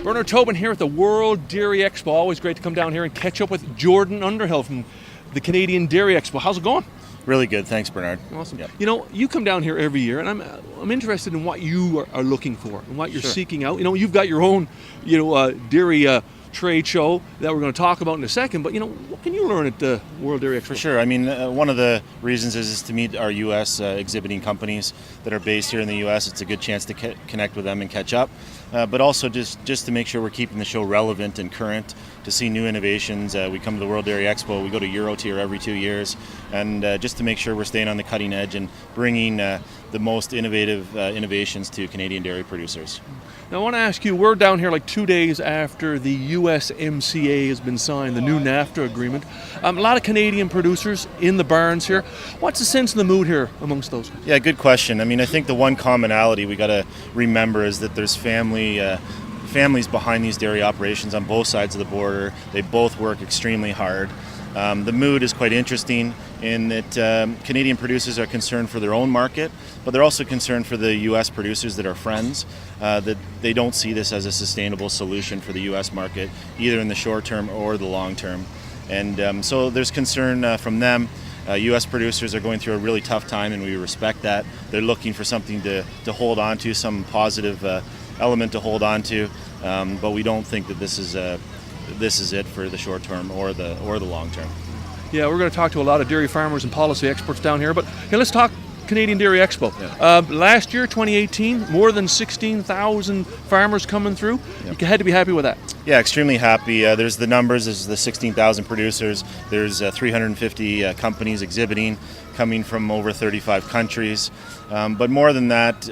Bernard Tobin here at the World Dairy Expo. Always great to come down here and catch up with Jordon Underhill from the Canadian Dairy Expo. How's it going? Really good, thanks, Bernard. Awesome. Yep. You know, you come down here every year, and I'm interested in what you are looking for and what you're Sure. seeking out. You know, you've got your own, dairy trade show that we're going to talk about in a second. But what can you learn at the World Dairy Expo? For sure. I mean, one of the reasons is to meet our U.S. Exhibiting companies that are based here in the U.S. It's a good chance to connect with them and catch up, but also just to make sure we're keeping the show relevant and current, to see new innovations. We come to the World Dairy Expo, we go to Eurotier every 2 years, and just to make sure we're staying on the cutting edge and bringing the most innovative innovations to Canadian dairy producers. Now, I want to ask you, we're down here like 2 days after the USMCA has been signed, the new NAFTA agreement. A lot of Canadian producers in the barns here. What's the sense of the mood here amongst those? Yeah, good question. I mean, I think the one commonality we got to remember is that there's families behind these dairy operations on both sides of the border. They both work extremely hard. The mood is quite interesting in that Canadian producers are concerned for their own market, but they're also concerned for the U.S. producers that are friends, that they don't see this as a sustainable solution for the U.S. market, either in the short term or the long term. And so there's concern from them. U.S. producers are going through a really tough time, and we respect that. They're looking for something to hold on to, some positive element to hold on to, but we don't think that this is it for the short term or the long term. Yeah, we're going to talk to a lot of dairy farmers and policy experts down here, but hey, let's talk Canadian Dairy Expo. Yeah. Last year, 2018, more than 16,000 farmers coming through. Yep. You had to be happy with that. Yeah, extremely happy. There's the numbers, there's the 16,000 producers, there's 350 companies exhibiting, coming from over 35 countries. But more than that,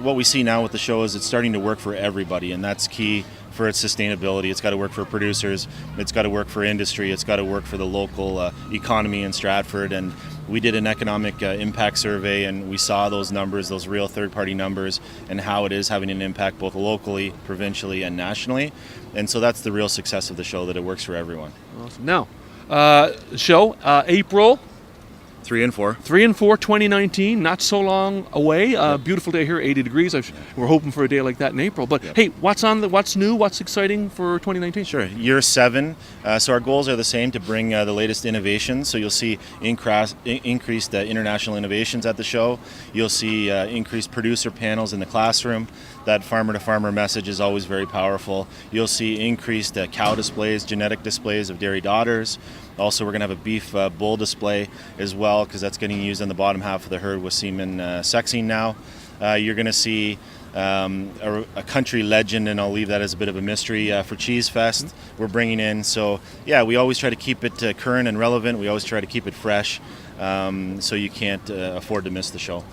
what we see now with the show is it's starting to work for everybody, and that's key for its sustainability. It's got to work for producers, it's got to work for industry, it's got to work for the local economy in Stratford. And we did an economic impact survey, and we saw those numbers, those real third-party numbers, and how it is having an impact both locally, provincially, and nationally. And so that's the real success of the show, that it works for everyone. Awesome. Now, show, April 3 and 4. 3 and 4, 2019, not so long away. Beautiful day here, 80 degrees. We're hoping for a day like that in April. But hey, what's new? What's exciting for 2019? Sure. Year 7. So our goals are the same, to bring the latest innovations. So you'll see increased international innovations at the show. You'll see increased producer panels in the classroom. That farmer-to-farmer message is always very powerful. You'll see increased cow displays, genetic displays of dairy daughters. Also, we're going to have a beef bull display as well, because that's getting used on the bottom half of the herd with semen sexing now. You're going to see a country legend, and I'll leave that as a bit of a mystery, for Cheese Fest we're bringing in. So yeah, we always try to keep it current and relevant. We always try to keep it fresh, so you can't afford to miss the show.